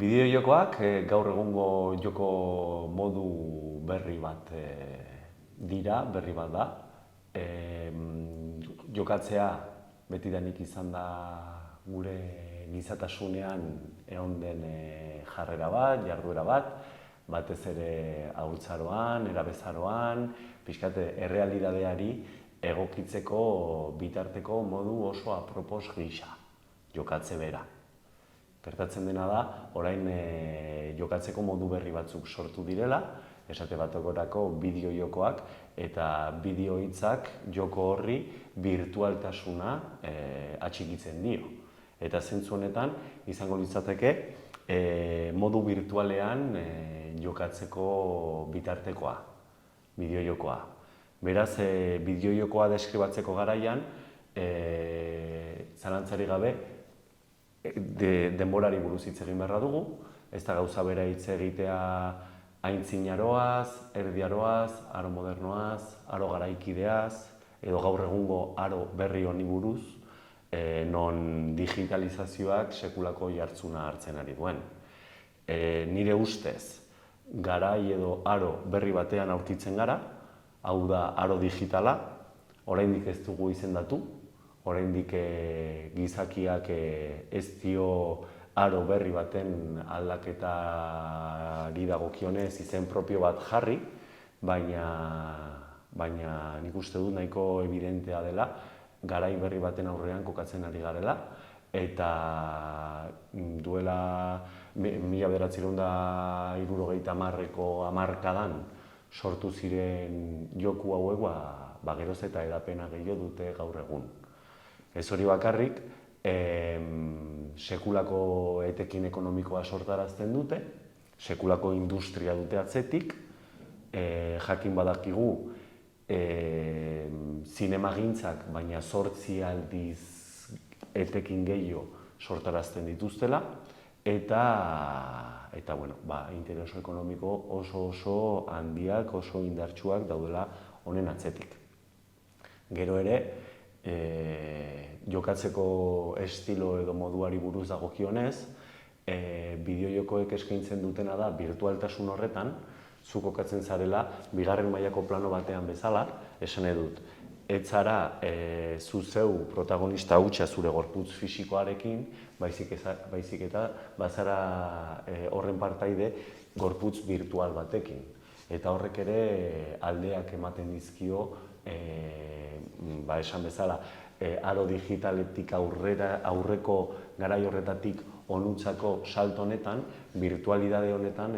Bideo-jokoak gaur egungo joko modu berri bat dira, berri bat da. Jokatzea betidanik izan da gure gizatasunean egon den jarrera bat, jarduera bat, batez ere haurtzaroan, nerabezaroan, pixkat errealidadeari egokitzeko bitarteko modu oso apropos gisa, jokatze bera. Gertatzen dena da, orain jokatzeko modu berri batzuk sortu direla, esate batekorako bideo-jokoak eta bideo hitzak joko horri birtualtasuna atxikitzen dio. Eta zentzu honetan izango litzateke modu virtualean jokatzeko bitartekoa, bideo-jokoa. Beraz, bideo-jokoa deskribatzeko garaian, zalantzarik gabe, denborari buruz hitz egin beharra dugu, ez da gauza bera hitz egitea aintzinaroaz, erdiaroaz, aro modernoaz, aro garaikideaz, edo gaur egungo aro berri honi buruz, non digitalizazioak sekulako jartzuna hartzen ari duen. Nire ustez, garai edo aro berri batean aurkitzen gara, hau da aro digitala, oraindik ez dugu izendatu, oraindik gizakiak ez dio aro berri baten aldaketari dagokionez izen propio bat jarri, baina nik uste dut nahiko evidentea dela garai berri baten aurrean kokatzen ari garela, eta duela 1970ko hamarkadan sortu ziren joku hauek geroz eta hedapena gehiago dute gaur egun. Ez hori bakarrik, sekulako etekin ekonomikoa sortarazten dute, sekulako industria dute atzetik, jakin badakigu zinemagintzak, baina 8 aldiz etekin gehiago sortarazten dituztela, eta interes ekonomiko oso handiak, oso indartsuak daudela honen atzetik. Gero ere, jokatzeko estilo edo moduari buruz dagokionez, bideo-jokoek eskaintzen dutena da birtualtasun horretan, zu kokatzen zarela bigarren mailako plano batean bezala, esan edut, ez zara zu zeu protagonista hutsa zure gorputz fisikoarekin, baizik eta bazara horren partaide gorputz virtual batekin. Eta horrek ere aldeak ematen dizkio, esan bezala, aro digitaletik aurreko garai horretatik honuntzako salto honetan, virtualidade honetan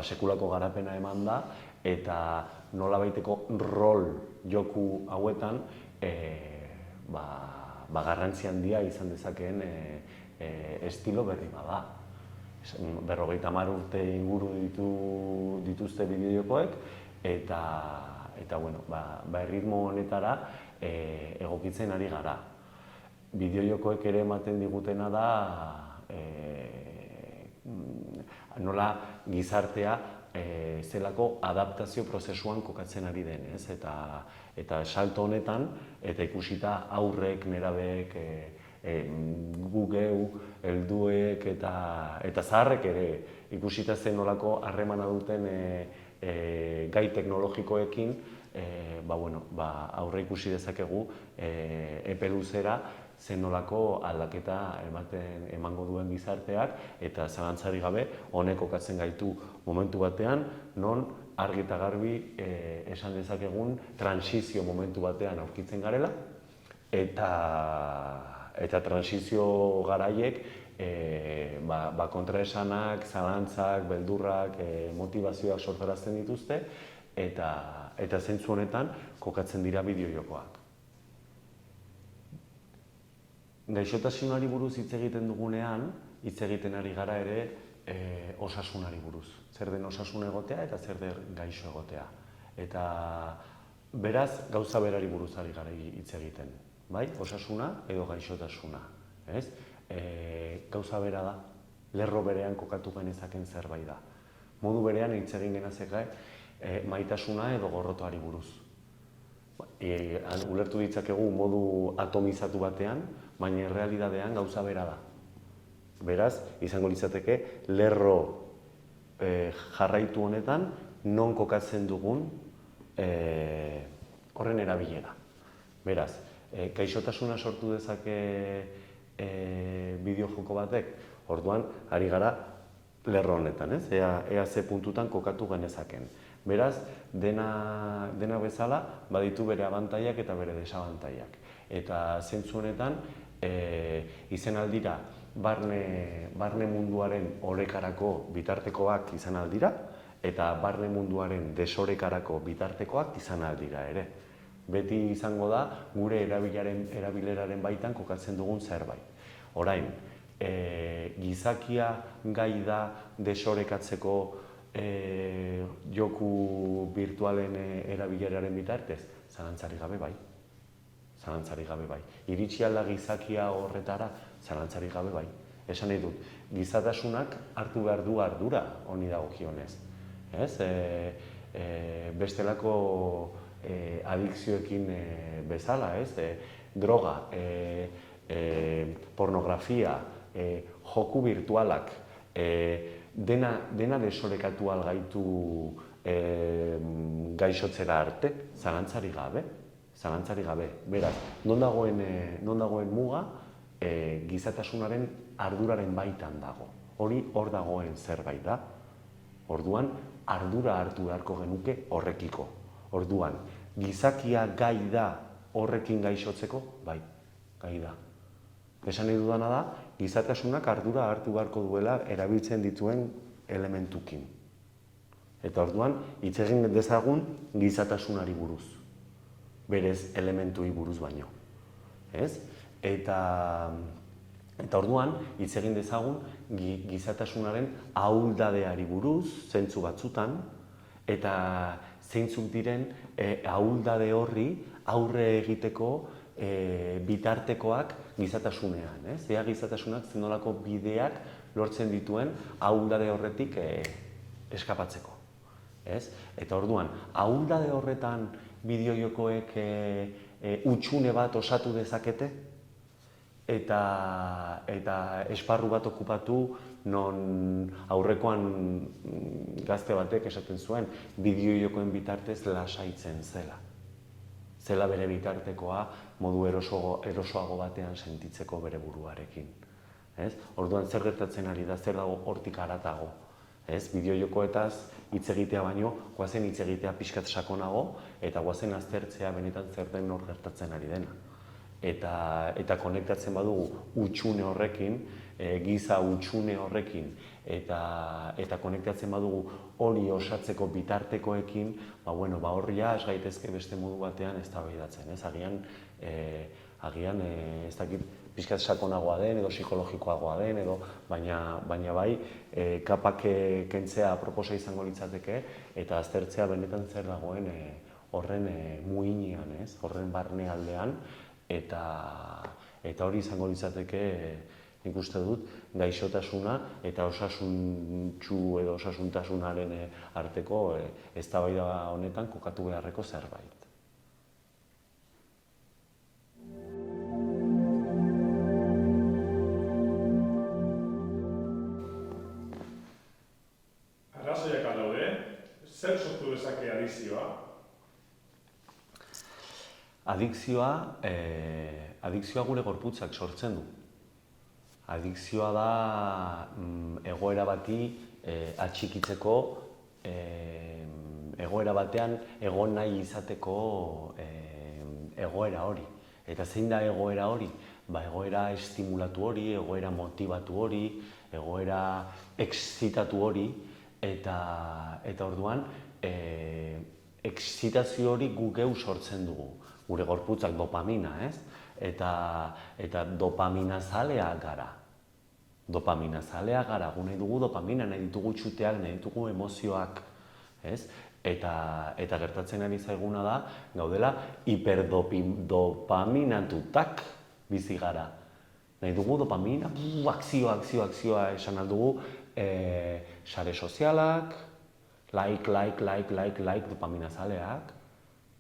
sekulako garapena eman da, eta nolabaiteko rol joku hauetan garrantzi handia izan dezakeen estilo berri bada. 50 urte inguru dituzte bideo-jokoek, eta erritmo honetara egokitzen ari gara. Bideo-jokoek ere ematen digutena da nola gizartea zelako adaptazio prozesuan kokatzen ari denez, eta salto honetan, eta ikusita aurrek, nerabeek, gu geu, helduek eta zaharrek ere ikusita zen nolako harremana duten gai teknologikoekin, aurre ikusi dezakegu epe luzera zen nolako aldaketa emango duen gizarteak, eta zalantzarik gabe honek kokatzen gaitu momentu batean, non argi eta garbi esan dezakegun transizio momentu batean aurkitzen garela, eta transizio garaiek kontraesanak, zalantzak, beldurrak, motivazioak sortarazten dituzte, eta zentzu honetan kokatzen dira bideo-jokoak. Gaixotasunari buruz hitz egiten dugunean, hitz egiten ari gara ere osasunari buruz. Zer den osasun egotea eta zer den gaixo egotea. Eta beraz, gauza berari buruz ari gara hitz egiten. Bai, osasuna edo gaixotasuna. Gauza bera da, lerro berean kokatu genezaken zerbait da. Modu berean hitz egin genezake maitasuna edo gorrotoari buruz. Ulertu ditzakegu modu atomizatu batean, baina errealidadean gauza bera da. Beraz, izango litzateke lerro jarraitu honetan non kokatzen dugun horren erabilera. Beraz, gaixotasuna sortu dezake bideo-joko batek, orduan ari gara lerro honetan, ez? Ea ze puntutan kokatu genezaken. Beraz, dena bezala baditu bere abantaiak eta bere desabantaiak. Eta zentzu honetan, izan aldira barne munduaren orekarako bitartekoak izan aldira, eta barne munduaren desorekarako bitartekoak izan aldira ere. Beti izango da gure erabileraren baitan kokatzen dugun zerbait. Orain, gizakia gai da desorekatzeko joku virtualen erabileraren bitartez? Zalantzarik gabe bai. Zalantzarik gabe bai. Iritsi alda gizakia horretara, zalantzarik gabe bai. Esan nahi dut, gizatasunak hartu behar du ardura honi dagokionez. Bestelako adikzioekin bezala, droga, pornografia, joku virtualak, dena desorekatu algaitu gaixotzera arte, zalantzarik gabe. Zalantzarik gabe. Beraz, non dagoen muga, gizatasunaren arduraren baitan dago. Hori hor dagoen zerbait da. Orduan, ardura hartu beharko genuke horrekiko. Orduan, gizakia gai da horrekin gaixotzeko? Bai, gai da. Esan nahi dudana da, gizatasunak ardura hartu beharko duela erabiltzen dituen elementukin. Eta orduan, hitz egin dezagun gizatasunari buruz. Berez elementui buruz baino. Eta orduan, hitz egin dezagun gizatasunaren ahuldadeari buruz, zentzu batzutan, eta zeintzuk diren ahuldade horri aurre egiteko bitartekoak gizatasunean. Ea gizatasunak zenolako bideak lortzen dituen ahuldade horretik eskapatzeko. Eta orduan, ahuldade horretan bideojokoek hutsune bat osatu dezakete eta esparru bat okupatu non aurrekoan gazte batek esaten zuen bideojokoen bitartez lasaitzen zela. Zela bere bitartekoa modu erosoago batean sentitzeko bere buruarekin. Orduan zer gertatzen ari da, zer dago hortik haratago. Bideojokoetaz hitz egitea baino, goazen hitz egitea pixkat sakonago, eta goazen aztertzea benetan zer den hor gertatzen ari dena. Eta konektatzen badugu hutsune horrekin, giza hutsune horrekin, eta konektatzen badugu hori osatzeko bitartekoekin, horria ez gaitezke beste modu batean eztabaidatzen. Agian, ez dakit, pixkat sakonagoa den, edo psikologikoagoa den, baina bai, kapak kentzea proposa izango litzateke, eta aztertzea benetan zer dagoen horren muinean, horren barne aldean, eta hori izango litzateke, nik uste dut, gaixotasuna eta osasuntsu edo osasuntasunaren arteko eztabaida honetan kokatu beharreko zerbait. Arrazoiak aldaude, zer sortu dezake adikzioa? Adikzioa gure gorputzak sortzen du. Adikzioa da egoera bati atxikitzeko, egoera batean egon nahi izateko egoera hori. Eta zein da egoera hori? Egoera estimulatu hori, egoera motibatu hori, egoera excitatu hori, eta orduan excitazio hori gu geu sortzen dugu. Gure gorputzak dopamina, eta dopaminazaleak gara. Dopaminazaleak gara, gu nahi dugu dopamina, nahi ditugu txuteak, nahi ditugu emozioak. Eta gertatzen ari zaiguna da, gaudela hiperdopaminatutak bizi gara. Nahi dugu dopamina, akzioa esan aldugu, sare sozialak, like, dopaminazaleak.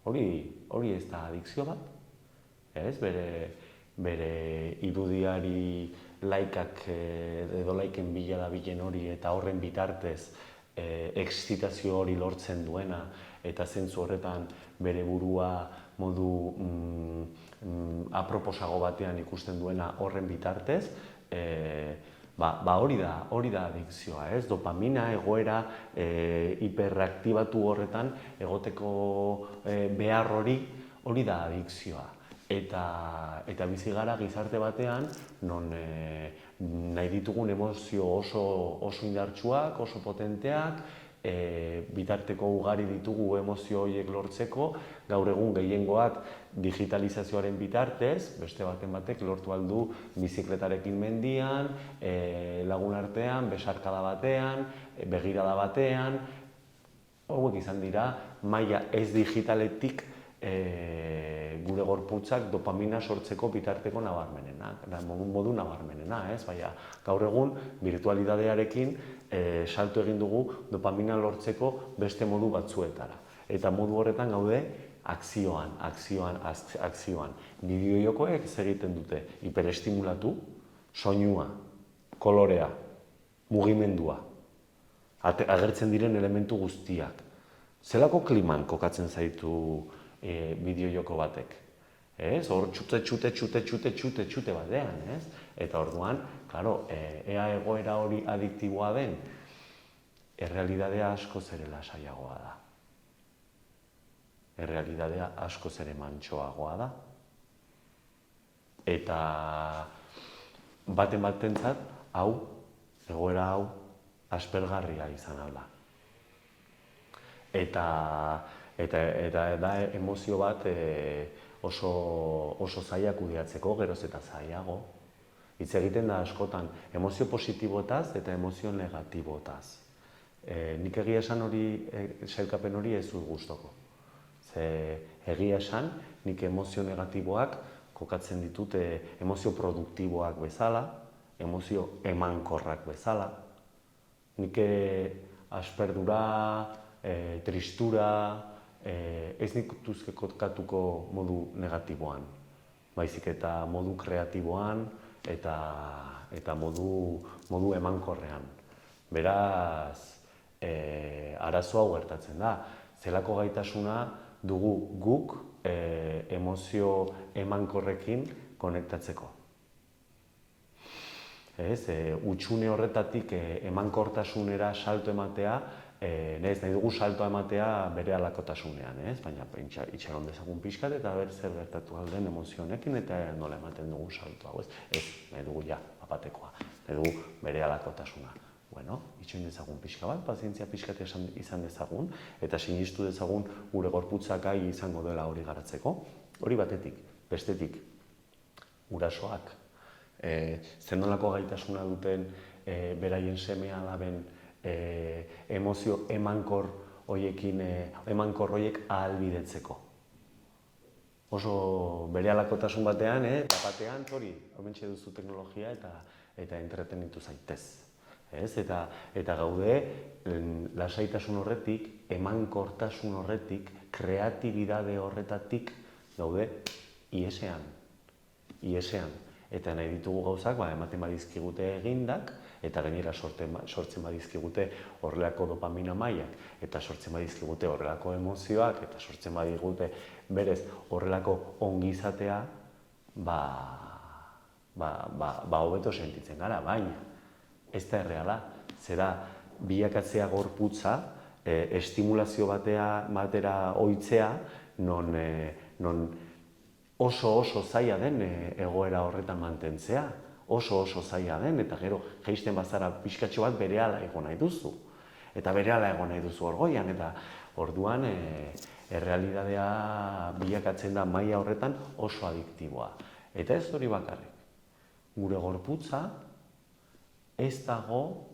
Hori ez da adikzio bat. Bere bere irudiari laikak edo laiken bila dabilen hori eta horren bitartez excitazio hori lortzen duena eta zentzu horretan bere burua modu aproposago batean ikusten duena horren bitartez, hori da adikzioa, ez? Dopamina egoera hiperreaktibatu horretan egoteko behar hori da adikzioa. Eta bizi gara gizarte batean, non nahi ditugun emozio oso indartsuak, oso potenteak, bitarteko ugari ditugu emozio horiek lortzeko, gaur egun gehiengoak digitalizazioaren bitartez, beste batek lortu aldu bizikletarekin mendian, lagun artean, besarkada batean, begirada batean, hauek izan dira maila ez digitaletik gure gorputzak dopamina sortzeko bitarteko nabarmenena, modu nabarmenena, ez? Baina gaur egun virtualidadearekin salto egin dugu dopamina lortzeko beste modu batzuetara. Eta modu horretan gaude akzioan. Bideo-jokoek ez egiten dute hiperestimulatu, soinua, kolorea, mugimendua, agertzen diren elementu guztiak. Zelako kliman kokatzen zaitu bideo-joko batek? Hor txute batean, ez? Eta orduan, klaro, ea egoera hori adiktiboa den, errealidadea askoz ere lasaiagoa da. Errealidadea askoz ere mantsoagoa da. Eta batentzat, egoera hau, aspergarria izan alda. Eta da emozio bat oso zaila kudeatzeko, geroz eta zailago. Hitz egiten da askotan emozio positibotaz eta emozio negatibotaz. Nik egia esan sailkapen hori ez dut gustoko. Egia esan, nik emozio negatiboak kokatzen ditut emozio produktiboak bezala, emozio emankorrak bezala. Nik asperdura, tristura, ez nikutuzke kokatuko modu negatiboan, baizik eta modu kreatiboan eta modu emankorrean. Beraz, arazo hau gertatzen da. Zelako gaitasuna dugu guk emozio emankorrekin konektatzeko. Hutsune horretatik emankortasunera salto ematea, nahi dugu saltoa ematea bere halakotasunean, baina itxaron dezagun pixkat eta zer gertatu alden emozio honekin eta nola ematen dugu saltoa. Ez, nahi dugu apatekoa, nahi dugu bere halakotasuna. Itxoin dezagun pixka bat, pazientzia pixkat izan dezagun eta sinistu dezagun gure gorputzak gai izango dela hori garatzeko. Hori batetik, bestetik, gurasoak, zenolako gaitasuna duten beraien seme-alaben emozio emankor horiek ahalbidetzeko. Oso bere halakotasun batean, hori duzu teknologia eta entretenitu zaitez. Eta gaude, lasaitasun horretik, emankortasun horretik, kreatibidade horretatik gaude iesean. Eta nahi ditugu gauzak, ematen badizkigute egindak, eta gainera sortzen badizkigute horrelako dopamina mailak, eta sortzen badizkigute horrelako emozioak, eta sortzen badigute berez horrelako ongizatea, hobeto sentitzen gara, baina ez da erreala, zera bilakatzea gorputza, estimulazio batera ohitzea, non oso zaila den egoera horretan mantentzea, oso zaila den, eta gero jaisten bazara pixkatxo bat berehala egon nahi duzu. Eta berehala egon nahi duzu orgoian, eta orduan errealidadea bilakatzen da maila horretan oso adiktiboa. Eta ez hori bakarrik. Gure gorputza ez dago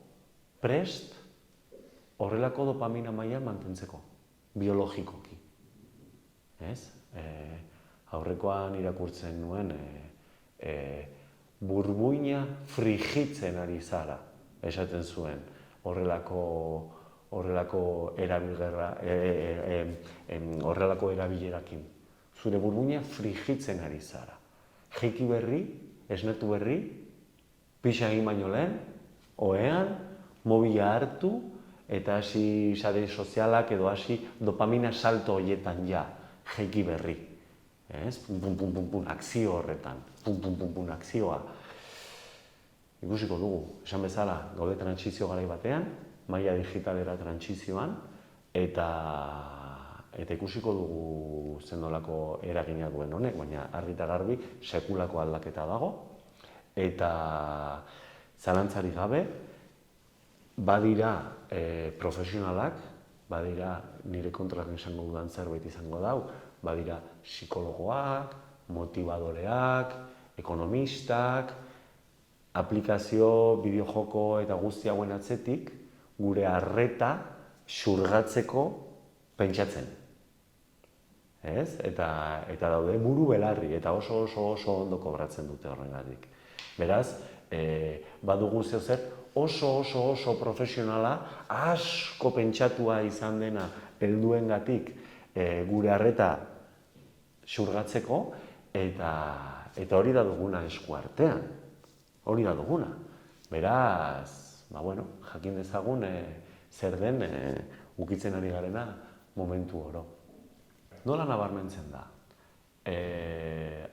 prest horrelako dopamina maila mantentzeko, biologikoki. Aurrekoan irakurtzen nuen burbuina frijitzen ari zara, esaten zuen, horrelako erabilerakin. Zure burbuina frijitzen ari zara. Jeiki berri, esnetu berri, pixa egin baino lehen, ohean, mobila hartu, eta hasi sare sozialak edo hasi dopamina salto horietan ja, jeiki berri. Akzio horretan, akzioa. Ikusiko dugu, esan bezala, gaude trantsizio garai batean, maila digitalera trantsizioan, eta ikusiko dugu zenolako eragina duen honek, baina argi eta garbi sekulako aldaketa dago, eta zalantzarik gabe, badira profesionalak, badira nire kontraren esango dudan zerbait izango dau, badira psikologoak, motibadoreak, ekonomistak, aplikazio, bideojoko eta guzti hauen atzetik, gure arreta xurgatzeko pentsatzen. Eta daude buru belarri, eta oso ondo kobratzen dute horrengatik. Beraz, badugu zer oso profesionala, asko pentsatua izan dena helduengatik gure arreta xurgatzeko, eta hori da duguna esku artean. Hori da duguna. Beraz, jakin dezagun zer den ukitzen ari garena momentu oro. Nola nabarmentzen da?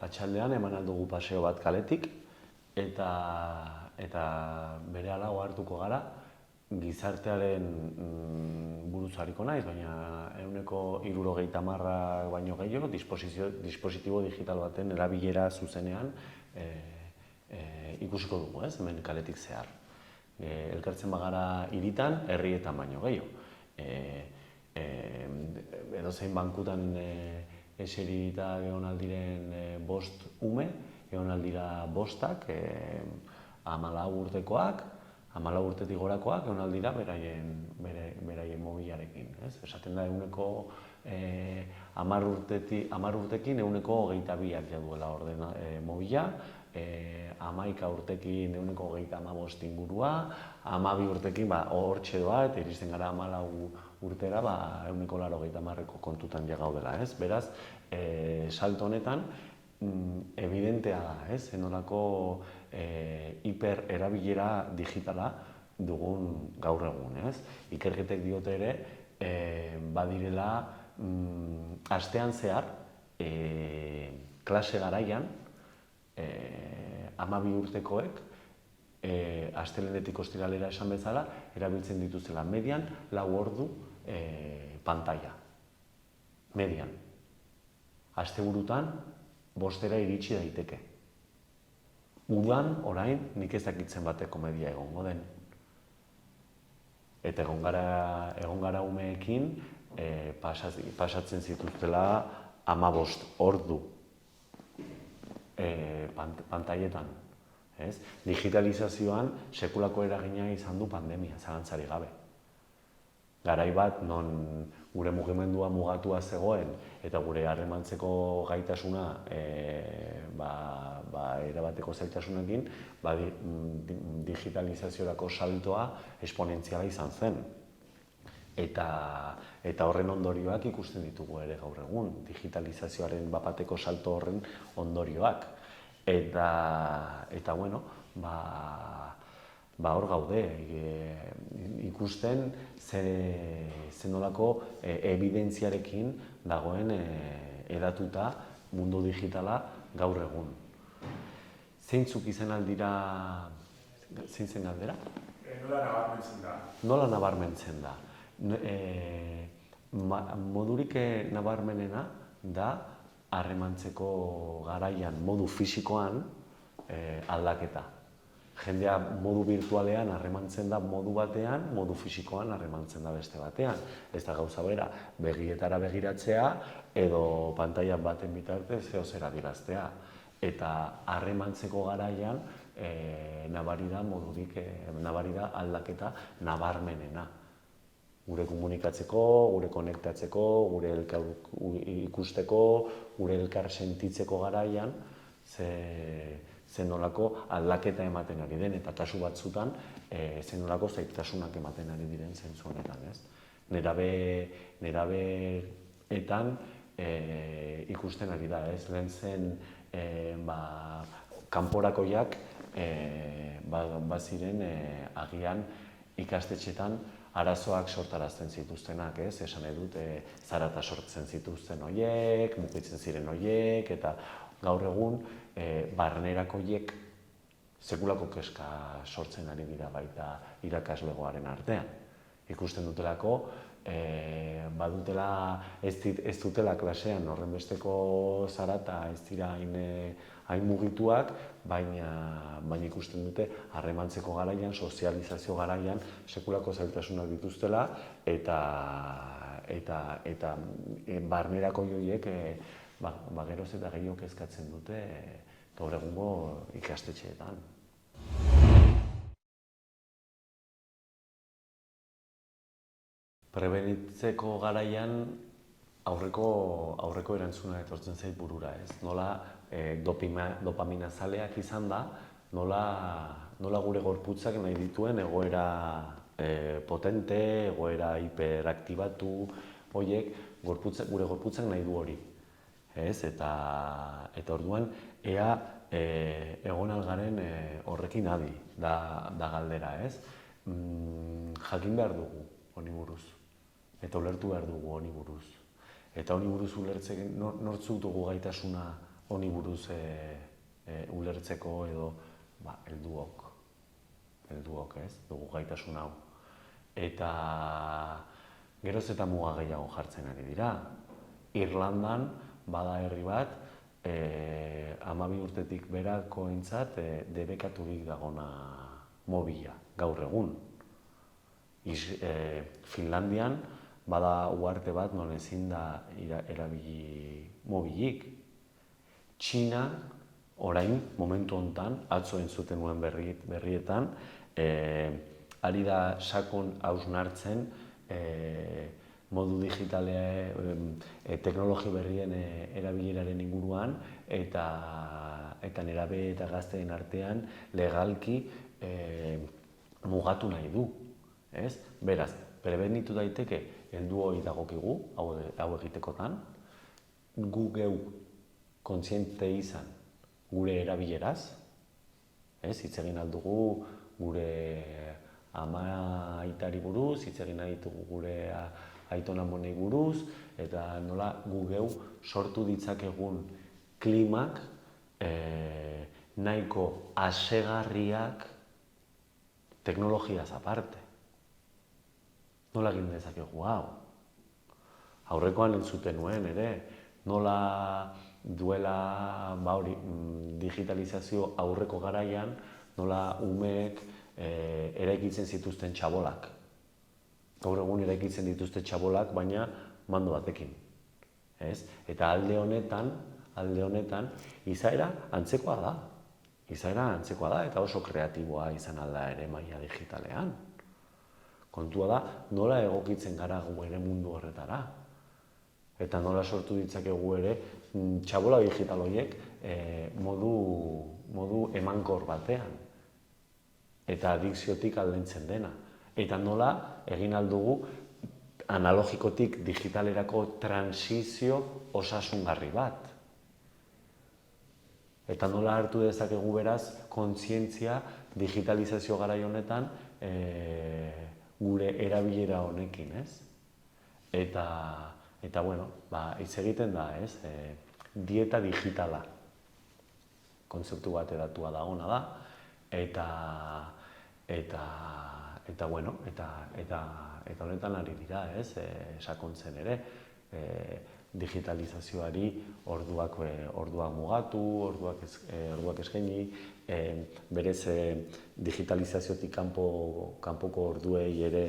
Atxaldean eman aldugu paseo bat kaletik, eta berehala ohartuko gara, gizartearen buruz hariko naiz, baina 70% baino gehiago dispositibo digital baten erabilera zuzenean ikusiko dugu, hemen kaletik zehar. Elkartzen bagara hiritan, herrietan baino gehiago. Edozein bankutan eserita egon aldiren 5 ume, egon aldira 5ak, 14 urtekoak, 14 urtetik gorakoak, egon aldira beraien mobilarekin. Esaten da 10 urtekin 22ak jaduela mobila, 11 urtekin 35 ingurua, 12 urtekin hortxe doa, eta iristen gara 14 urtera 80ko kontutan ja gaudela. Beraz, salto honetan, evidentea da, zenolako hipererabilera digitala dugun gaur egun. Ikerketek diote ere, badirela astean zehar, klase garaian, 12 urtekoek, astelehenetik ostiralera esan bezala, erabiltzen dituzela median 4 ordu pantalla. Median. Asteburutan 5era iritsi daiteke. Udan, orain, nik ez dakitzen bateko media egongo den. Eta egon gara umeekin pasatzen zituztela 15 ordu pantailetan. Digitalizazioan sekulako eragina izan du pandemia, zalantzarik gabe. Garai bat, non gure mugimendua mugatua zegoen eta gure harremantzeko gaitasuna erabateko zailtasunekin, digitalizaziorako saltoa esponentziala izan zen. Eta horren ondorioak ikusten ditugu ere gaur egun, digitalizazioaren bapateko salto horren ondorioak. Eta hor gaude, ikusten zenolako evidentziarekin dagoen edatuta mundu digitala gaur egun. Zeintzuk izan aldira, zein zen galdera? Nola nabarmentzen da? Nola nabarmentzen da? Modurik nabarmenena da harremantzeko garaian modu fisikoan aldaketa. Jendea modu virtualean harremantzen da modu batean, modu fisikoan harremantzen da beste batean. Ez da gauza bera, begietara begiratzea edo pantaila baten bitartez zehozera diraztea. Eta harremantzeko garaian nabari da aldaketa nabarmenena. Gure komunikatzeko, gure konektatzeko, gure elkar ikusteko, gure elkar sentitzeko garaian, zenolako aldaketa ematen ari den, eta kasu batzutan zenolako zailtasunak ematen ari diren zentzu honetan. Nerabeetan ikusten ari da, lehen zen kanporakoiak baziren agian ikastetxetan arazoak sortarazten zituztenak, ez? Esan nahi dut, zarata sortzen zituzten horiek, mugitzen ziren horiek, eta gaur egun barnerako horiek sekulako keska sortzen ari dira baita irakaslegoaren artean. Ikusten dutelako, badutela, ez dutela klasean horrenbesteko zarata ez dira hain mugituak, baina ikusten dute harremantzeko garaian, sozializazio garaian sekulako zailtasunak dituztela eta barnerako joiek geroz eta gehiago kezkatzen dute gaur egungo ikastetxeetan. Prebenitzeko garaian aurreko erantzuna etortzen zait burura, ez? Nola dopamina zaleak izan da, nola gure gorputzak nahi dituen egoera potente, egoera hiperaktibatu, horiek gure gorputzak nahi du hori. Eta orduan, ea egon algaren horrekin adi da galdera, ez? Jakin behar dugu honi buruz. Eta ulertu behar dugu honi buruz. Eta honi buruz ulertzeko, nortzuk dugu gaitasuna honi buruz ulertzeko edo helduok, ez? Dugu gaitasun hau. Eta geroz eta muga gehiago jartzen ari dira. Irlandan bada herri bat, 12 urtetik berakoentzat debekaturik dagona mobila, gaur egun. Finlandian bada uharte bat non ezin da erabili mobilik. Txina, orain, momentu honetan, atzo entzuten nuen berrietan, ari da sakon hausnartzen modu digitale, teknologi berrien erabileraren inguruan eta nerabe eta gazteen artean legalki mugatu nahi du. Beraz, prebenitu daiteke heldu hori dagokigu, hau egitekotan, gu geu kontziente izan gure erabileraz, hitz egin aldugu gure ama aitari buruz, hitz egin ditugu gure aiton amonei buruz, eta nola gu geu sortu ditzakegun klimak nahiko asegarriak teknologiaz aparte. Nola egin dezakegu hau? Aurrekoan entzuten nuen ere, nola duela digitalizazio aurreko garaian, nola umeek eraikitzen zituzten txabolak. Gaur egun eraikitzen dituzte txabolak, baina mando batekin. Eta alde honetan, izaera antzekoa da. Izaera antzekoa da eta oso kreatiboa izan alda ere maila digitalean. Kontua da, nola egokitzen gara gu ere mundu horretara. Eta nola sortu ditzakegu ere txabola digital horiek modu emankor batean. Eta adikziotik aldentzen dena. Eta nola egin aldugu analogikotik digitalerako transizio osasungarri bat. Eta nola hartu dezakegu beraz kontzientzia digitalizazio garai honetan gure erabilera honekin, ez? Eta bueno, hitz egiten da, ez? Dieta digitala kontzeptu bat edatua dagona da, eta honetan ari dira, ez? Sakontzen ere, digitalizazioari orduak mugatu, orduak eskaini, berez digitalizaziotik kanpoko orduei ere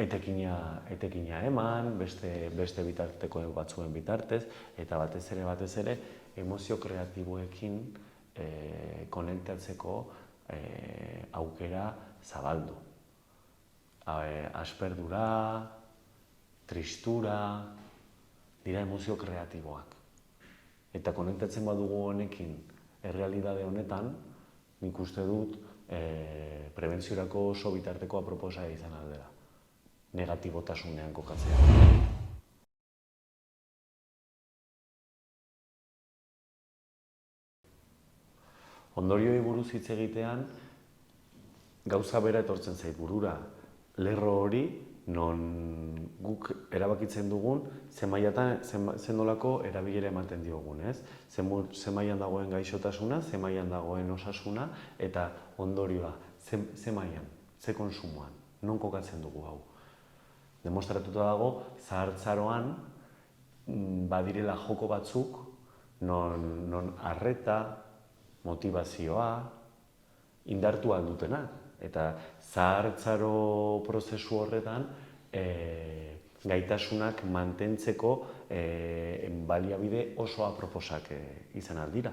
etekina eman, beste bitarteko batzuen bitartez, eta batez ere emozio kreatiboekin konektatzeko aukera zabaldu. Asperdura, tristura, dira emozio kreatiboak. Eta konektatzen badugu honekin errealitate honetan, nik uste dut prebentziorako oso bitarteko aproposa izan aldera. Negatibotasunean kokatzea. ondorioi buruz hitz egitean, gauza bera etortzen zait burura. Lerro hori, non guk erabakitzen dugun, ze nolako erabilera ematen diogun, ez? Ze mailan dagoen gaixotasuna, ze mailan dagoen osasuna, eta ondorioa, ze mailan, ze konsumoan, non kokatzen dugu hau. Demostratuta dago, zahartzaroan badirela joko batzuk, non arreta, motivazioa, indartu aldutenak. Eta zahartzaro prozesu horretan gaitasunak mantentzeko baliabide oso aproposak izan aldira,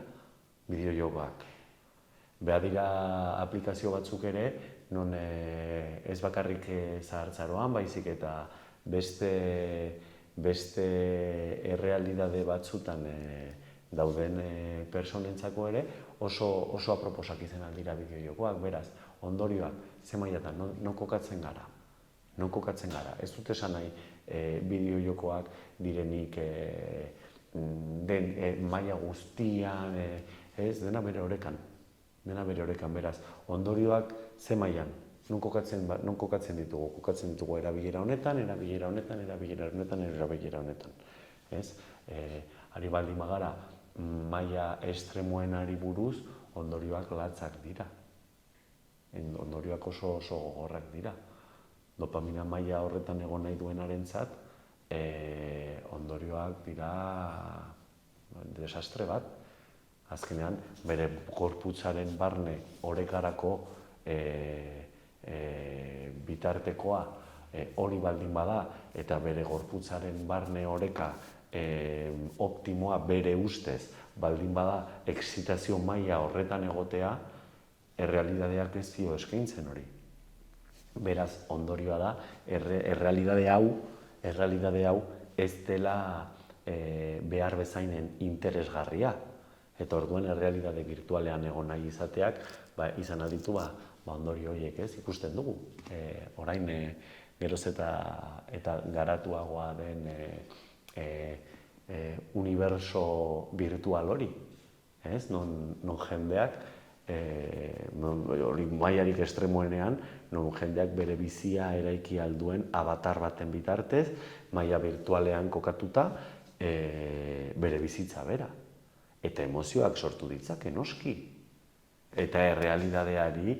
bideojokoak. Behar dira aplikazio batzuk ere, non ez bakarrik zahartzaroan, baizik eta beste errealitate batzutan dauden personentzako ere oso aproposak izan aldira bideojokoak, beraz, ondorioak, ze mailatan, non kokatzen gara. Non kokatzen gara. Ez dut esan nahi bideojokoak direnik den maila guztian, ez, dena bere orekan. Dena bere orekan, beraz. Ondorioak ze mailan, non kokatzen ditugu. Kokatzen ditugu erabilera honetan, erabilera honetan, erabilera honetan, erabilera honetan. Ez? Ari baldin bagara, maila estremoenari buruz, ondorioak latzak dira. Ondorioak oso gogorrak dira. Dopamina maila horretan egon nahi duenarentzat, ondorioak dira desastre bat. Azkenean, bere gorputzaren barne orekarako bitartekoa hori baldin bada, eta bere gorputzaren barne oreka optimoa bere ustez baldin bada excitazio maila horretan egotea, errealitateak ez dio eskaintzen hori. Beraz, ondorioa da, errealitate hau ez dela behar bezainen interesgarria. Eta orduan errealitate virtualean egon nahi izateak, izan aditu ondorio horiek ez ikusten dugu. Orain geroz eta garatuagoa den uniberso virtual hori, non jendeak, mailarik estremoenean, non jendeak bere bizia eraiki alduen avatar baten bitartez, maila virtualean kokatuta bere bizitza bera. Eta emozioak sortu ditzake, noski. Eta errealitateari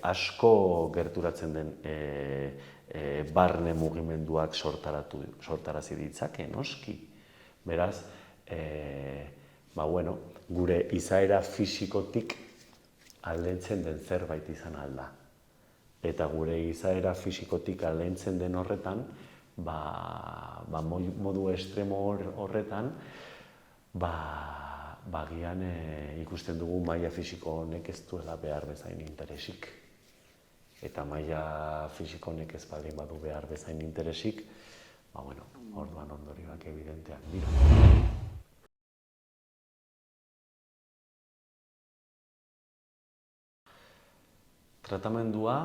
asko gerturatzen den barne mugimenduak sortarazi ditzake, noski. Beraz, gure izaera fisikotik aldentzen den zerbait izan alda. Eta gure izaera fisikotik aldentzen den horretan, modu estremo horretan, gian ikusten dugu maila fisiko honek ez duela behar bezain interesik. Eta maila fisiko honek ez baldin badu behar bezain interesik, orduan ondorioak evidenteak dira. Tratamendua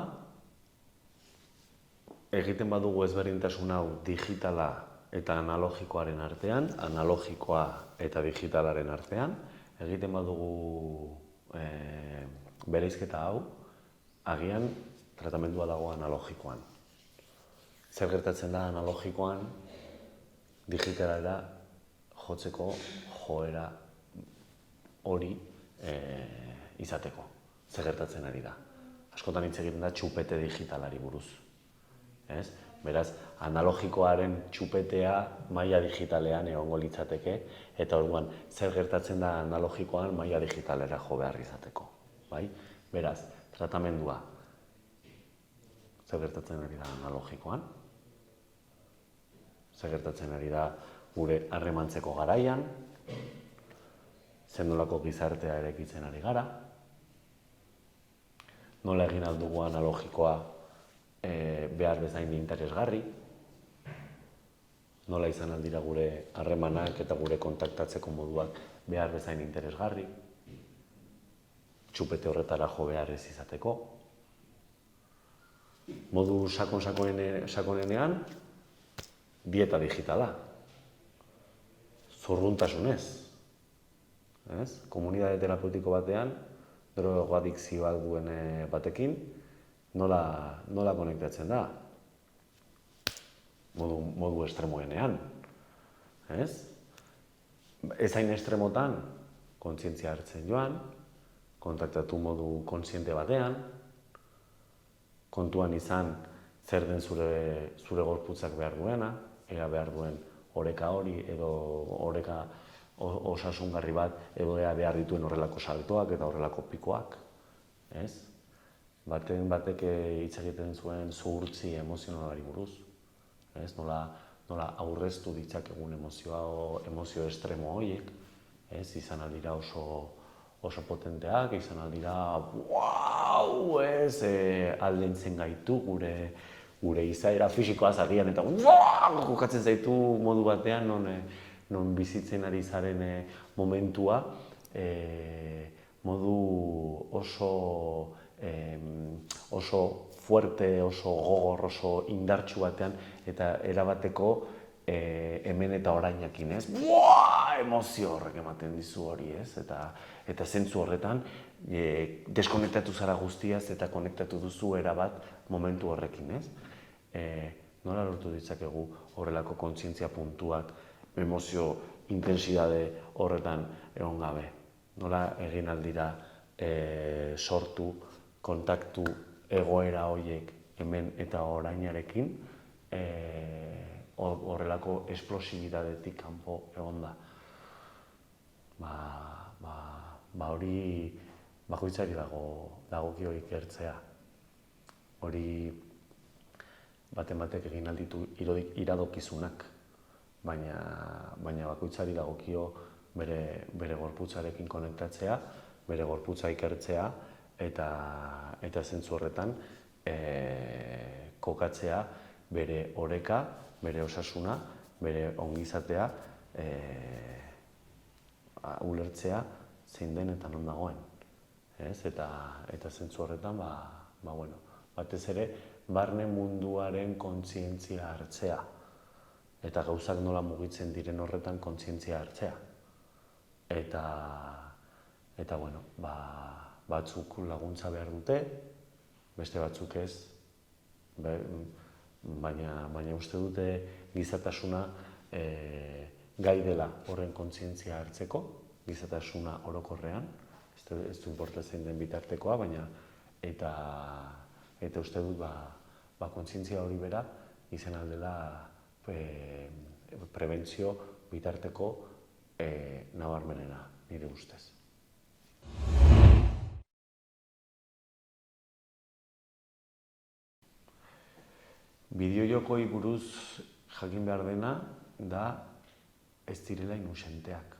egiten badugu ezberdintasun hau digitala eta analogikoaren artean, analogikoa eta digitalaren artean, egiten badugu bereizketa hau, agian tratamendua dago analogikoan. Zer gertatzen da analogikoan, digitalera jotzeko joera hori izateko. Zer gertatzen ari da. Askotan hitz egiten da txupete digitalari buruz. Beraz, analogikoaren txupetea maila digitalean egongo litzateke, eta orduan, zer gertatzen da analogikoan maila digitalera jo behar izateko. Beraz, tratamendua, zer gertatzen ari da analogikoan, zer gertatzen ari da gure harremantzeko garaian, zer nolako gizartea eraikitzen ari gara, nola egin aldugu analogikoa behar bezain interesgarri, nola izan aldira gure harremanak eta gure kontaktatzeko moduak behar bezain interesgarri, txupete horretara jo behar ez izateko. Modu sakonenean, dieta digitala, zurruntasunez. Komunitate terapeutiko batean, drogadikzioak duen batekin, nola konektatzen da? Modu estremoenean, ez? Ezain estremotan, kontzientzia hartzen joan, kontaktatu modu kontziente batean, kontuan izan zer den zure gorputzak behar duena, ea behar duen oreka hori edo oreka osasungarri bat, edo ea behar dituen horrelako saltoak eta horrelako pikoak, ez? Batek hitz egiten zuen zuhurtzi emozionalari buruz, ez? Nola aurreztu ditzakegun emozio estremo horiek, ez? Izan aldira oso potenteak, izan aldira, wow, ez, aldentzen gaitu gure izaera fisikoaz agian eta kokatzen zaitu modu batean non bizitzen ari zaren momentua modu oso fuerte, oso gogor, oso indartsu batean eta erabateko hemen eta orainakin, ez? Emozio horrek ematen dizu hori, ez? Eta zentzu horretan deskonektatu zara guztiaz eta konektatu duzu erabat momentu horrekin, ez? Nola lortu ditzakegu horrelako kontzientzia puntuak emozio intensidade horretan egon gabe? Nola egin aldira sortu kontaktu egoera horiek hemen eta orainarekin horrelako esplosibidadetik kanpo egon da? Hori bakoitzari dagokio ikertzea. Hori batek egin alditu iradokizunak, baina bakoitzari dagokio bere gorputzarekin konektatzea, bere gorputza ikertzea eta zentzu horretan kokatzea bere oreka, bere osasuna, bere ongizatea ulertzea zein den eta non dagoen. Eta zentzu horretan, batez ere, barne munduaren kontzientzia hartzea. Eta gauzak nola mugitzen diren horretan kontzientzia hartzea. Eta batzuk laguntza behar dute, beste batzuk ez, baina uste dute gizatasuna gai dela horren kontzientzia hartzeko, gizatasuna orokorrean, ez du importatzen den bitartekoa, baina eta uste dut kontzientzia hori bera izan aldela prebentzio bitarteko nabarmenena, nire ustez. Bideojokoi buruz jakin behar dena da ez direla inusenteak.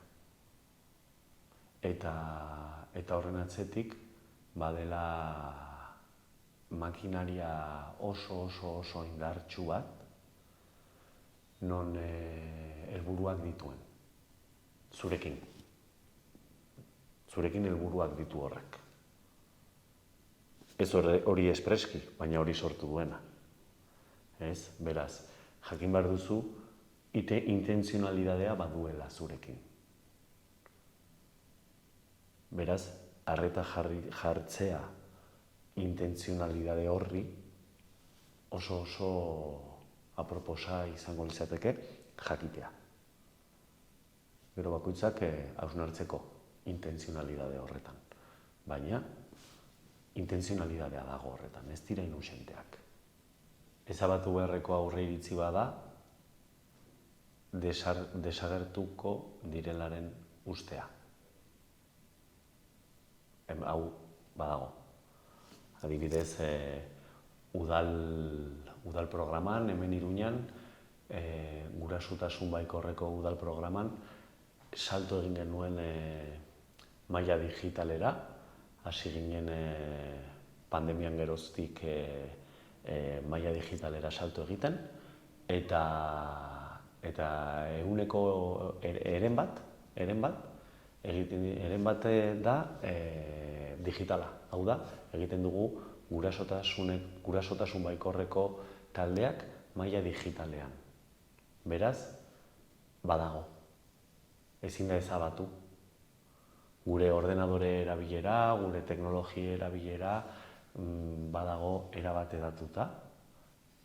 Eta horren atzetik badela makinaria oso indartsu bat non helburuak dituen. Zurekin helburuak ditu horrek. Ez hori espreski, baina hori sortu duena. Ez, beraz, jakin behar duzu intentzionalidadea baduela zurekin. Beraz, arreta jartzea intentzionalidade horri oso aproposa izango litzateke jakitea. Gero bakoitzak hausnartzeko intentzionalidade horretan. Baina, intentzionalidadea dago horretan, ez dira inusenteak. Ezabatu beharreko aurre iritzi bada, desagertuko direlaren ustea. Hau badago. Adibidez, udal programan, hemen Iruñan, gurasotasun baikorreko udal programan, salto egin genuen maila digitalera, hasi ginen pandemian geroztik maila digitalera salto egiten, eta eguneko eren bat da digitala. Hau da, egiten dugu gurasotasun baikorreko taldeak maila digitalean. Beraz, badago. Ezin da ezabatu. Gure ordenadore erabilera, gure teknologia erabilera badago erabat hedatuta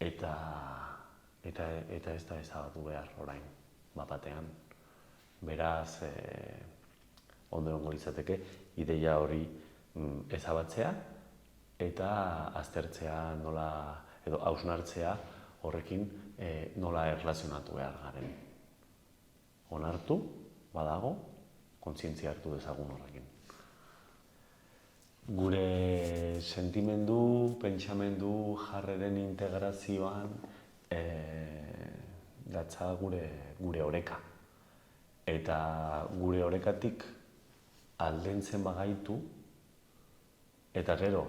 eta ez da ezabatu behar orain batean. Beraz, ondo egongo litzateke ideia hori ezabatzea eta aztertzea nola edo hausnartzea horrekin nola erlazionatu behar garen. Onartu, badago, kontzientzia hartu dezagun horrekin. Gure sentimendu, pentsamendu, jarreren integrazioan datza gure oreka. Eta gure orekatik aldentzen bagaitu, eta gero,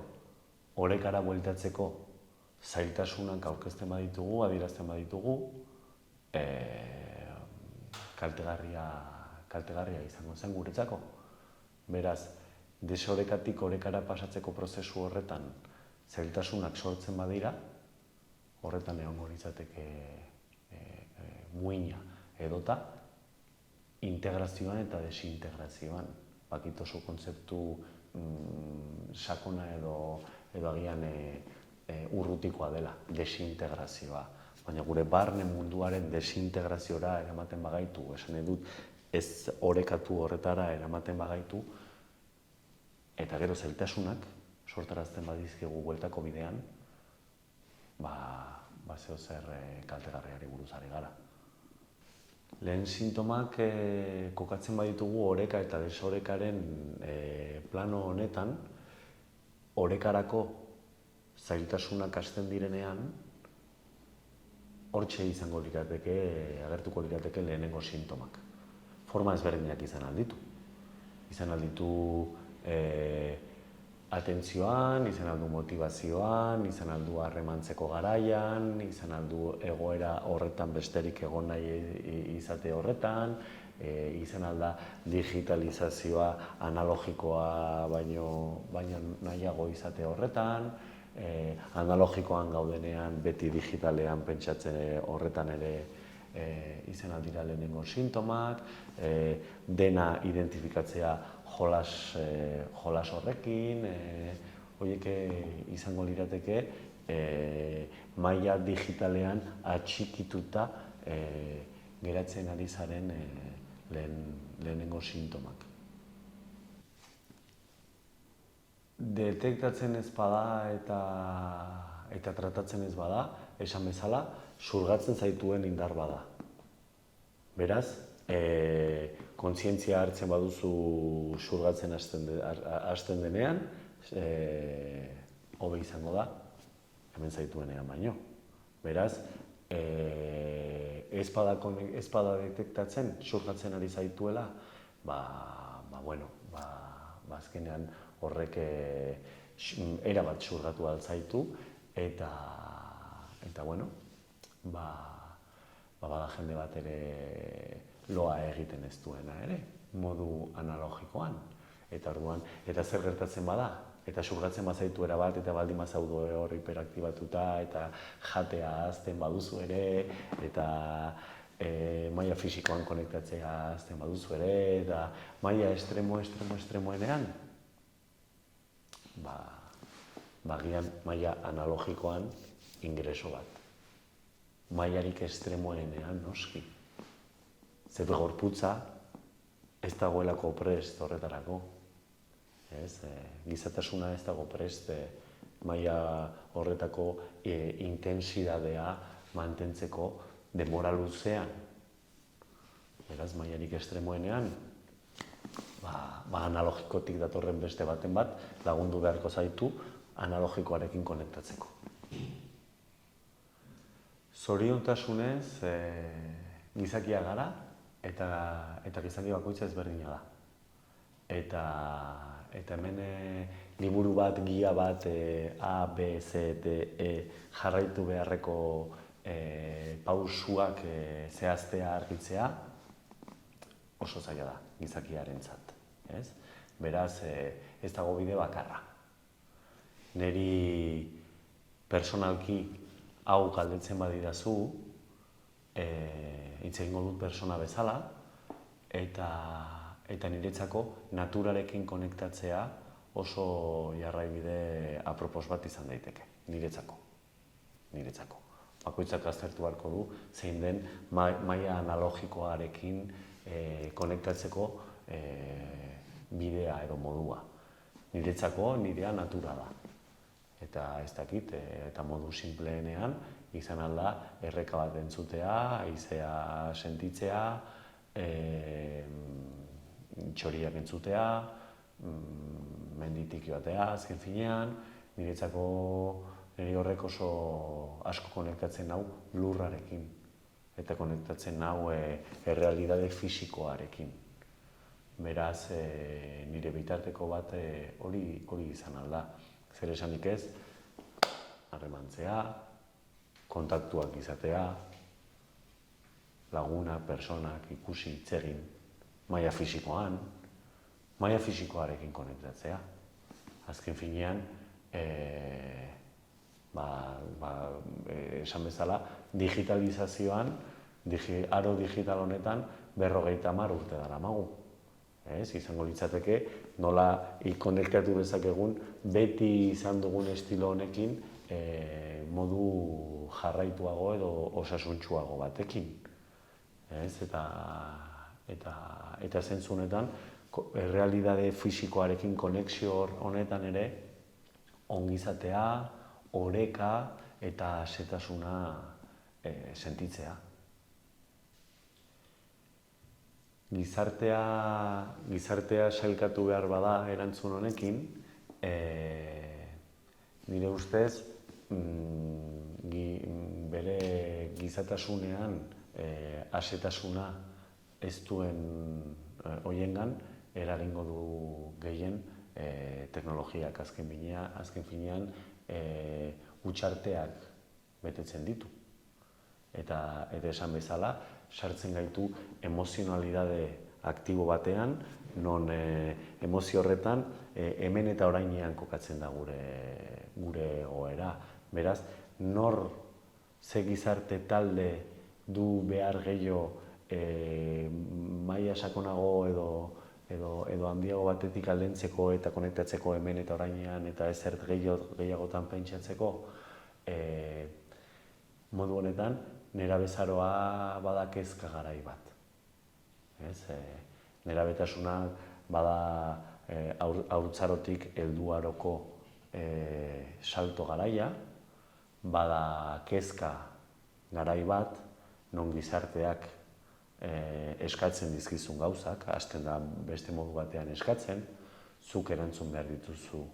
orekara bueltatzeko zailtasunak aurkezten baditugu, adierazten baditugu, kaltegarria izango zen guretzako. Beraz, desorekatik orekara pasatzeko prozesu horretan zailtasunak sortzen badira, horretan egongo litzateke muina edota integrazioan eta desintegrazioan. Bakit oso kontzeptu sakona edo agian urrutikoa dela, desintegrazioa. Baina gure barne munduaren desintegraziora eramaten bagaitu, esan edut ez orekatu horretara eramaten bagaitu, eta gero zailtasunak sortarazten badizkigu bueltako bidean, zeo zer kaltegarriari buruz ari gara. Lehen sintomak kokatzen baditugu oreka eta desorekaren plano honetan, orekarako zailtasunak hasten direnean, hortxe izango lirateke, agertuko lirateke lehenengo sintomak. Forma ezberdinak izan alditu. Izan alditu atentzioan, izan aldu motivazioan, izan aldu harremantzeko garaian, izan aldu egoera horretan besterik egon nahi izate horretan, izan alda digitalizazioa analogikoa baino nahiago izate horretan, analogikoan gaudenean beti digitalean pentsatzen horretan ere izan aldira lehenengo sintomak, dena identifikatzea jolas horrekin, horiek izango lirateke maila digitalean atxikituta geratzen ari zaren lehenengo sintomak. Detektatzen ez bada eta tratatzen ez bada, esan bezala, xurgatzen zaituen indar bada. Beraz, kontzientzia hartzen baduzu xurgatzen hasten denean, hobe izango da, hemen zaituenean baino. Beraz, ez bada detektatzen, xurgatzen ari zaituela, azkenean horrek erabat xurgatu altzaitu eta bada jende bat ere loa egiten ez duena ere, modu analogikoan. Eta orduan, eta zer gertatzen bada, eta xurgatzen bazaitu erabat, eta baldin bazaudu hor hiperaktibatuta, eta jatea hazten baduzu ere, eta maila fisikoan konektatzea hazten baduzu ere, eta maila estremoenean, bagian maila analogikoan ingreso bat. Mailarik estremoenean noski. Zebe gorputza ez dagoelako prest horretarako. Gizatasuna ez dago prest maila horretako intentsidadea mantentzeko denbora luzean. Beraz, mailarik estremoenean, analogikotik datorren beste baten bat lagundu beharko zaitu analogikoarekin konektatzeko. Zoriontasunez, gizakia gara eta gizaki bakoitza ezberdina da. Eta hemen liburu bat, gia bat, A, B, C, D, E jarraitu beharreko pausuak zehaztea argitzea oso zaila da gizakiarentzat. Beraz, ez dago bide bakarra. Neri personalki hau galdetzen badidazu, hitz egingo dut persona bezala, eta eta niretzako naturarekin konektatzea oso jarraibide apropos bat izan daiteke, niretzako. Bakoitzak aztertu beharko du, zein den maila analogikoarekin konektatzeko bidea edo modua. Niretzako nirea natura da. Eta ez dakit, eta modu sinpleenean, izan alda erreka bat entzutea, haizea sentitzea, txoriak entzutea, menditik joatea, azken finean, niretzako niri horrek oso asko konektatzen nau lurrarekin, eta konektatzen nau errealitate fisikoarekin. Beraz, nire bitarteko bat hori izan alda. Zer esanik ez, harremantzea, kontaktuak izatea, lagunak, personak, ikusi, hitz egin, maila fisikoan, maila fisikoarekin konektatzea. Azken finean, esan bezala, digitalizazioan, aro digital honetan, 50 urte daramagu. Izango litzateke, nola konektatu dezakegun, beti izan dugun estilo honekin modu jarraituago edo osasuntsuago batekin. Eta zentzu honetan, errealitate fisikoarekin konexio honetan ere, ongizatea, oreka eta asetasuna sentitzea. Gizartea sailkatu behar bada erantzun honekin, nire ustez, bere gizatasunean asetasuna ez duen hoiengan eragingo du gehien teknologiak azken finean hutsarteak betetzen ditu. Eta esan bezala, sartzen gaitu emozionalidade aktibo batean, non emozio horretan hemen eta orainean kokatzen da gure egoera. Beraz, nor ze gizarte talde du behar gehiago maila sakonago edo handiago batetik aldentzeko eta konektatzeko hemen eta orainean eta ezer gehiagotan pentsatzeko, modu honetan, nerabezaroa bada kezka garai bat. Nerabetasuna bada haurtzarotik helduaroko salto garaia, bada kezka garai bat, non gizarteak eskatzen dizkizun gauzak, hasten da beste modu batean eskatzen, zuk erantzun behar dituzu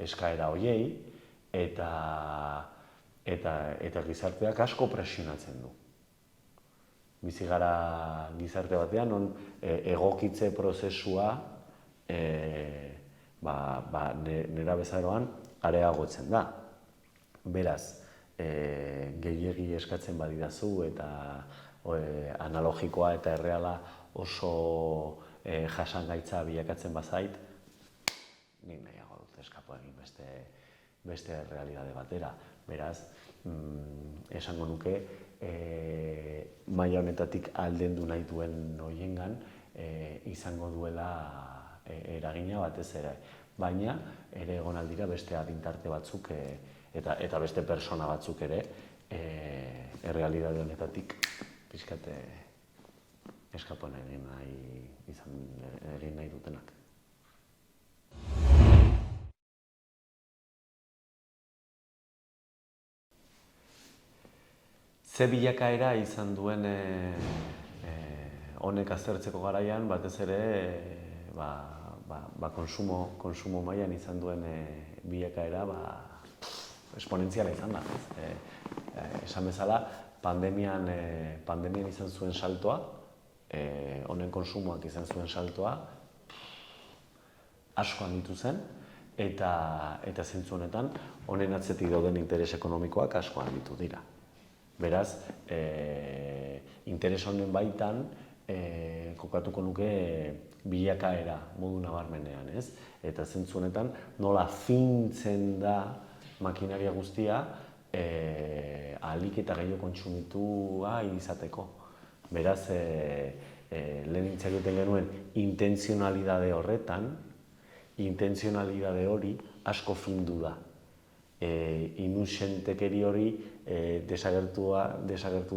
eskaera horiei, eta gizarteak asko presionatzen du. Bizi gara gizarte batean, non egokitze prozesua nerabezaroan areagotzen da. Beraz, gehiegi eskatzen badidazu eta analogikoa eta erreala oso jasangaitza bilakatzen bazait, nik nahiago dut eskapo egin beste errealitate batera. Beraz, esango nuke, maila honetatik aldendu nahi duen horiengan izango duela eragina batez ere. Baina, ere egon aldira beste adintarte batzuk eta beste persona batzuk ere errealitate honetatik pixkat eskapoen egin nahi dutenak. Ze bilakaera izan duen honek aztertzeko garaian, batez ere konsumo mailan izan duen bilakaera esponentziala izan da. Esan bezala, pandemian izan zuen saltoa, honen konsumoak izan zuen saltoa, asko handitu zen, eta zentzu honetan, honen atzetik dauden interes ekonomikoak asko handitu dira. Beraz, interes honen baitan, kokatuko nuke bilakaera modu nabarmenean, ez? Eta zentzu honetan, nola fintzen da makinaria guztia ahalik eta gehiago kontsumitua izateko. Beraz, lehen hitz egiten genuen intentzionalidade horretan, intentzionalidade hori asko findu da. Inusentekeri hori desagertu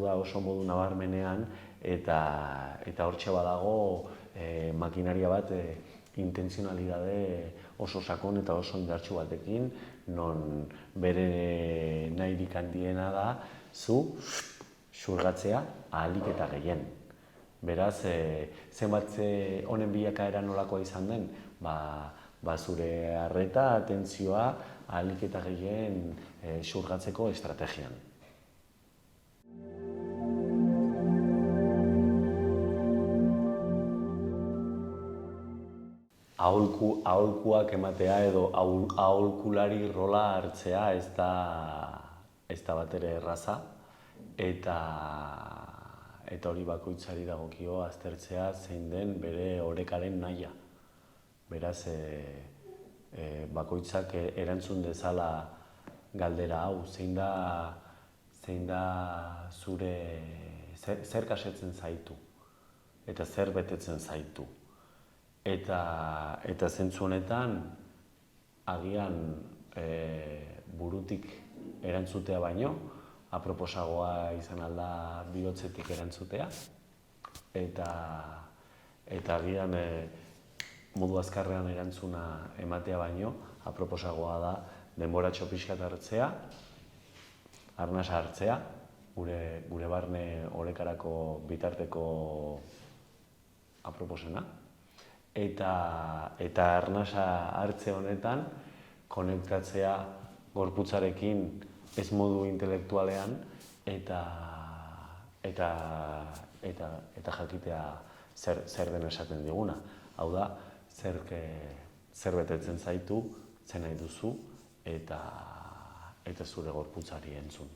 da oso modu nabarmenean eta hortxe badago makinaria bat intentzionalidade oso sakon eta oso indartsu batekin, non bere nahirik handiena da zu xurgatzea ahalik eta gehien. Beraz, zenbat honen bilakaera nolakoa izan den, zure arreta, atentzioa ahalik eta gehien xurgatzeko estrategian. Aholkuak ematea edo aholkulari rola hartzea ez da batere erraza, eta hori bakoitzari dagokio aztertzea zein den bere orekaren nahia. Beraz, bakoitzak erantzun dezala galdera hau, zein da zure, zer kasetzen zaitu eta zer betetzen zaitu. Eta zentzu honetan, agian burutik erantzutea baino, aproposagoa izan alda bihotzetik erantzutea, eta agian modu azkarrean erantzuna ematea baino, aproposagoa da denboratxo pixkat hartzea, arnasa hartzea, gure barne orekarako bitarteko aproposena, eta arnasa hartze honetan konektatzea gorputzarekin ez modu intelektualean eta jakitea zer den esaten diguna. Hau da, zer betetzen zaitu, zer nahi duzu eta zure gorputzari entzun.